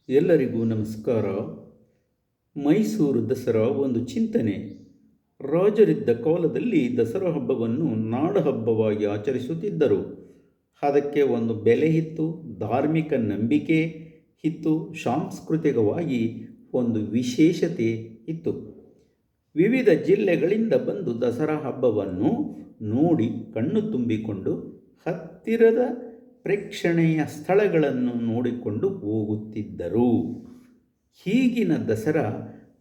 ಎಲ್ಲರಿಗೂ ನಮಸ್ಕಾರ. ಮೈಸೂರು ದಸರಾ ಒಂದು ಚಿಂತನೆ. ರಾಜರಿದ್ದ ಕಾಲದಲ್ಲಿ ದಸರಾ ಹಬ್ಬವನ್ನು ನಾಡಹಬ್ಬವಾಗಿ ಆಚರಿಸುತ್ತಿದ್ದರು. ಅದಕ್ಕೆ ಒಂದು ಬೆಲೆ ಇತ್ತು, ಧಾರ್ಮಿಕ ನಂಬಿಕೆ ಇತ್ತು, ಸಾಂಸ್ಕೃತಿಕವಾಗಿ ಒಂದು ವಿಶೇಷತೆ ಇತ್ತು. ವಿವಿಧ ಜಿಲ್ಲೆಗಳಿಂದ ಬಂದು ದಸರಾ ಹಬ್ಬವನ್ನು ನೋಡಿ ಕಣ್ಣು ತುಂಬಿಕೊಂಡು ಹತ್ತಿರದ ಪ್ರೇಕ್ಷಣೀಯ ಸ್ಥಳಗಳನ್ನು ನೋಡಿಕೊಂಡು ಹೋಗುತ್ತಿದ್ದರು. ಈಗಿನ ದಸರಾ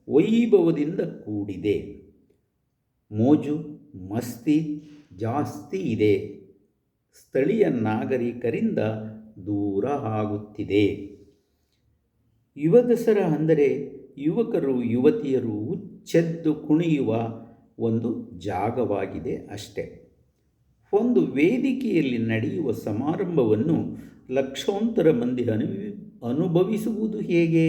ವೈಭವದಿಂದ ಕೂಡಿದೆ, ಮೋಜು ಮಸ್ತಿ ಜಾಸ್ತಿ ಇದೆ, ಸ್ಥಳೀಯ ನಾಗರಿಕರಿಂದ ದೂರ ಆಗುತ್ತಿದೆ. ಯುವ ದಸರಾ ಅಂದರೆ ಯುವಕರು ಯುವತಿಯರು ಹುಚ್ಚೆದ್ದು ಕುಣಿಯುವ ಒಂದು ಜಾಗವಾಗಿದೆ ಅಷ್ಟೆ. ಒಂದು ವೇದಿಕೆಯಲ್ಲಿ ನಡೆಯುವ ಸಮಾರಂಭವನ್ನು ಲಕ್ಷಾಂತರ ಮಂದಿ ಅನುಭವಿಸುವುದು ಹೇಗೆ?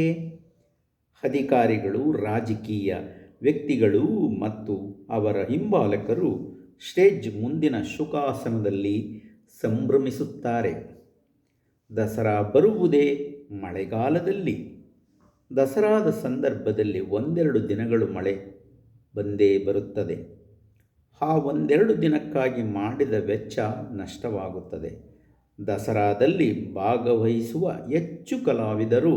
ಅಧಿಕಾರಿಗಳು, ರಾಜಕೀಯ ವ್ಯಕ್ತಿಗಳು ಮತ್ತು ಅವರ ಹಿಂಬಾಲಕರು ಸ್ಟೇಜ್ ಮುಂದಿನ ಸುಖಾಸನದಲ್ಲಿ ಸಂಭ್ರಮಿಸುತ್ತಾರೆ. ದಸರಾ ಬರುವುದೇ ಮಳೆಗಾಲದಲ್ಲಿ. ದಸರಾದ ಸಂದರ್ಭದಲ್ಲಿ ಒಂದೆರಡು ದಿನಗಳು ಮಳೆ ಬಂದೇ ಬರುತ್ತದೆ. ಆ ಒಂದೆರಡು ದಿನಕ್ಕಾಗಿ ಮಾಡಿದ ವೆಚ್ಚ ನಷ್ಟವಾಗುತ್ತದೆ. ದಸರಾದಲ್ಲಿ ಭಾಗವಹಿಸುವ ಹೆಚ್ಚು ಕಲಾವಿದರು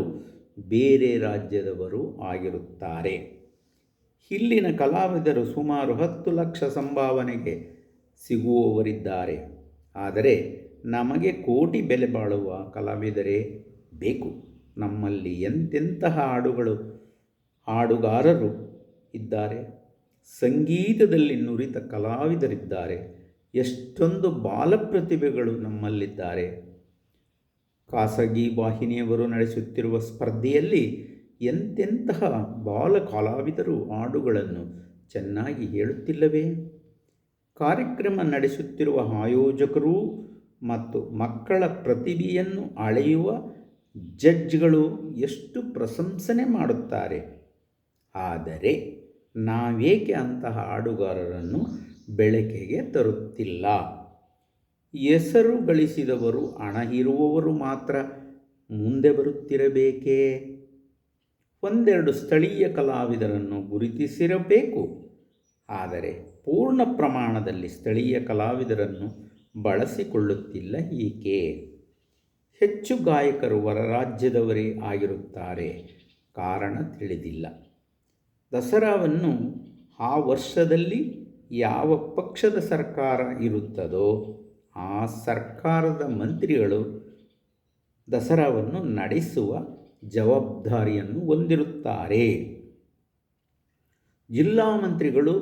ಬೇರೆ ರಾಜ್ಯದವರು ಆಗಿರುತ್ತಾರೆ. ಇಲ್ಲಿನ ಕಲಾವಿದರು ಸುಮಾರು 10 ಲಕ್ಷ ಸಂಭಾವನೆಗೆ ಸಿಗುವವರಿದ್ದಾರೆ. ಆದರೆ ನಮಗೆ ಕೋಟಿ ಬೆಲೆ ಬಾಳುವ ಕಲಾವಿದರೇ ಬೇಕು. ನಮ್ಮಲ್ಲಿ ಎಂತೆಂತಹ ಹಾಡುಗಾರರು ಇದ್ದಾರೆ, ಸಂಗೀತದಲ್ಲಿ ನುರಿತ ಕಲಾವಿದರಿದ್ದಾರೆ, ಎಷ್ಟೊಂದು ಬಾಲಪ್ರತಿಭೆಗಳು ನಮ್ಮಲ್ಲಿದ್ದಾರೆ. ಖಾಸಗಿ ವಾಹಿನಿಯವರು ನಡೆಸುತ್ತಿರುವ ಸ್ಪರ್ಧೆಯಲ್ಲಿ ಎಂತೆಂತಹ ಬಾಲ ಕಲಾವಿದರು ಹಾಡುಗಳನ್ನು ಚೆನ್ನಾಗಿ ಹೇಳುತ್ತಿಲ್ಲವೇ? ಕಾರ್ಯಕ್ರಮ ನಡೆಸುತ್ತಿರುವ ಆಯೋಜಕರು ಮತ್ತು ಮಕ್ಕಳ ಪ್ರತಿಭೆಯನ್ನು ಅಳೆಯುವ ಜಡ್ಜ್ಗಳು ಎಷ್ಟು ಪ್ರಶಂಸನೆ ಮಾಡುತ್ತಾರೆ. ಆದರೆ ನಾವೇಕೆ ಅಂತಹ ಹಾಡುಗಾರರನ್ನು ಬೆಳಕಿಗೆ ತರುತ್ತಿಲ್ಲ? ಹೆಸರು ಗಳಿಸಿದವರು, ಹಣ ಇರುವವರು ಮಾತ್ರ ಮುಂದೆ ಬರುತ್ತಿರಬೇಕೇ? ಒಂದೆರಡು ಸ್ಥಳೀಯ ಕಲಾವಿದರನ್ನು ಗುರುತಿಸಿರಬೇಕು. ಆದರೆ ಪೂರ್ಣ ಪ್ರಮಾಣದಲ್ಲಿ ಸ್ಥಳೀಯ ಕಲಾವಿದರನ್ನು ಬಳಸಿಕೊಳ್ಳುತ್ತಿಲ್ಲ ಏಕೆ? ಹೆಚ್ಚು ಗಾಯಕರು ಹೊರ ರಾಜ್ಯದವರೇ ಆಗಿರುತ್ತಾರೆ. ಕಾರಣ ತಿಳಿದಿಲ್ಲ. ದಸರಾವನ್ನು ಆ ವರ್ಷದಲ್ಲಿ ಯಾವ ಪಕ್ಷದ ಸರ್ಕಾರ ಇರುತ್ತದೋ ಆ ಸರ್ಕಾರದ ಮಂತ್ರಿಗಳು ದಸರಾವನ್ನು ನಡೆಸುವ ಜವಾಬ್ದಾರಿಯನ್ನು ಹೊಂದಿರುತ್ತಾರೆ. ಜಿಲ್ಲಾ ಮಂತ್ರಿಗಳು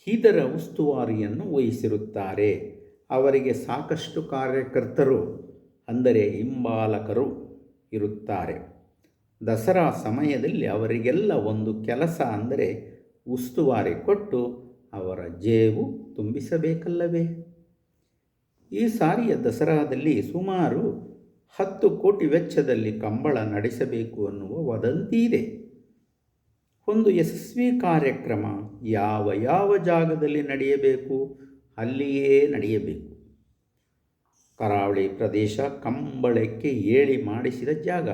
ಇದರ ಉಸ್ತುವಾರಿಯನ್ನು ವಹಿಸಿರುತ್ತಾರೆ. ಅವರಿಗೆ ಸಾಕಷ್ಟು ಕಾರ್ಯಕರ್ತರು ಅಂದರೆ ಹಿಂಬಾಲಕರು ಇರುತ್ತಾರೆ. ದಸರಾ ಸಮಯದಲ್ಲಿ ಅವರಿಗೆಲ್ಲ ಒಂದು ಕೆಲಸ ಅಂದರೆ ಉಸ್ತುವಾರಿ ಕೊಟ್ಟು ಅವರ ಜೇಬು ತುಂಬಿಸಬೇಕಲ್ಲವೇ? ಈ ಸಾರಿಯ ದಸರಾದಲ್ಲಿ ಸುಮಾರು 10 ಕೋಟಿ ವೆಚ್ಚದಲ್ಲಿ ಕಂಬಳ ನಡೆಸಬೇಕು ಅನ್ನುವ ವದಂತಿ ಇದೆ. ಒಂದು ಯಶಸ್ವಿ ಕಾರ್ಯಕ್ರಮ ಯಾವ ಜಾಗದಲ್ಲಿ ನಡೆಯಬೇಕು ಅಲ್ಲಿಯೇ ನಡೆಯಬೇಕು. ಕರಾವಳಿ ಪ್ರದೇಶ ಕಂಬಳಕ್ಕೆ ಹೇಳಿ ಮಾಡಿಸಿದ ಜಾಗ.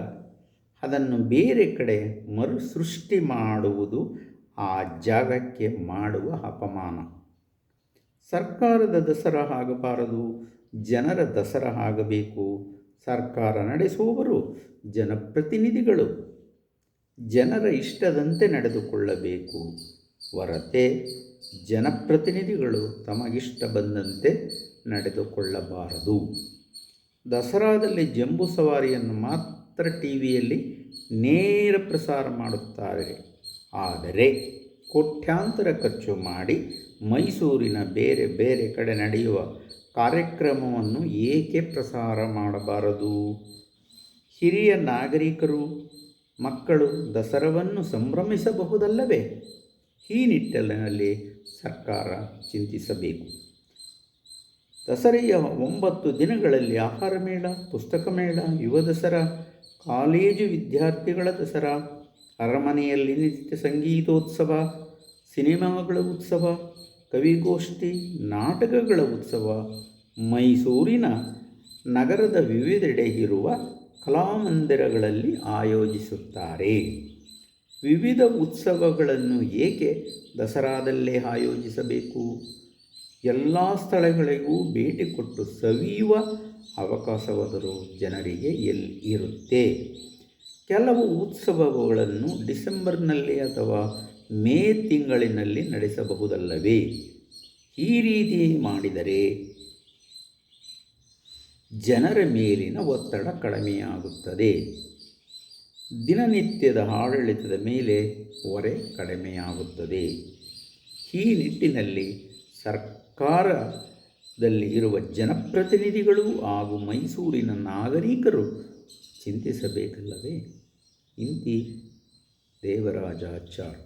ಅದನ್ನು ಬೇರೆ ಕಡೆ ಮರುಸೃಷ್ಟಿ ಮಾಡುವುದು ಆ ಜಾಗಕ್ಕೆ ಮಾಡುವ ಅಪಮಾನ. ಸರ್ಕಾರದ ದಸರಾ ಆಗಬಾರದು, ಜನರ ದಸರಾ ಆಗಬೇಕು. ಸರ್ಕಾರ ನಡೆಸುವವರು ಜನಪ್ರತಿನಿಧಿಗಳು. ಜನರ ಇಷ್ಟದಂತೆ ನಡೆದುಕೊಳ್ಳಬೇಕು ಹೊರತೆ ಜನಪ್ರತಿನಿಧಿಗಳು ತಮಗಿಷ್ಟ ಬಂದಂತೆ ನಡೆದುಕೊಳ್ಳಬಾರದು. ದಸರಾದಲ್ಲಿ ಜಂಬೂ ಸವಾರಿಯನ್ನು ಮಾತ್ರ ಟಿವಿಯಲ್ಲಿ ನೇರ ಪ್ರಸಾರ ಮಾಡುತ್ತಾರೆ. ಆದರೆ ಕೋಟ್ಯಾಂತರ ಖರ್ಚು ಮಾಡಿ ಮೈಸೂರಿನ ಬೇರೆ ಬೇರೆ ಕಡೆ ನಡೆಯುವ ಕಾರ್ಯಕ್ರಮವನ್ನು ಏಕೆ ಪ್ರಸಾರ ಮಾಡಬಾರದು? ಹಿರಿಯ ನಾಗರಿಕರು, ಮಕ್ಕಳು ದಸರಾವನ್ನು ಸಂಭ್ರಮಿಸಬಹುದಲ್ಲವೇ? ಈ ನಿಟ್ಟಿನಲ್ಲಿ ಸರ್ಕಾರ ಚಿಂತಿಸಬೇಕು. ದಸರೆಯ 9 ದಿನಗಳಲ್ಲಿ ಆಹಾರ ಮೇಳ, ಪುಸ್ತಕ ಮೇಳ, ಯುವ ದಸರಾ, ಕಾಲೇಜು ವಿದ್ಯಾರ್ಥಿಗಳ ದಸರಾ, ಅರಮನೆಯಲ್ಲಿ ನಿತ್ಯ ಸಂಗೀತೋತ್ಸವ, ಸಿನಿಮಾಗಳ ಉತ್ಸವ, ಕವಿಗೋಷ್ಠಿ, ನಾಟಕಗಳ ಉತ್ಸವ, ಮೈಸೂರಿನ ನಗರದ ವಿವಿಧೆಡೆ ಇರುವ ಕಲಾಮಂದಿರಗಳಲ್ಲಿ ಆಯೋಜಿಸುತ್ತಾರೆ. ವಿವಿಧ ಉತ್ಸವಗಳನ್ನು ಏಕೆ ದಸರಾದಲ್ಲೇ ಆಯೋಜಿಸಬೇಕು? ಎಲ್ಲ ಸ್ಥಳಗಳಿಗೂ ಭೇಟಿ ಕೊಟ್ಟು ಸವಿಯುವ ಅವಕಾಶವಾದರೂ ಜನರಿಗೆ ಇರುತ್ತೆ. ಕೆಲವು ಉತ್ಸವಗಳನ್ನು ಡಿಸೆಂಬರ್ನಲ್ಲಿ ಅಥವಾ ಮೇ ತಿಂಗಳಿನಲ್ಲಿ ನಡೆಸಬಹುದಲ್ಲವೇ? ಈ ರೀತಿ ಮಾಡಿದರೆ ಜನರ ಮೇಲಿನ ಒತ್ತಡ ಕಡಿಮೆಯಾಗುತ್ತದೆ, ದಿನನಿತ್ಯದ ಆಡಳಿತದ ಮೇಲೆ ಹೊರೆ ಕಡಿಮೆಯಾಗುತ್ತದೆ. ಈ ನಿಟ್ಟಿನಲ್ಲಿ ಸರ್ಕಾರದಲ್ಲಿ ಇರುವ ಜನಪ್ರತಿನಿಧಿಗಳು ಹಾಗೂ ಮೈಸೂರಿನ ನಾಗರಿಕರು ಚಿಂತಿಸಬೇಕಲ್ಲವೇ? ಇಂತಿ ದೇವರಾಜಾಚಾರ್.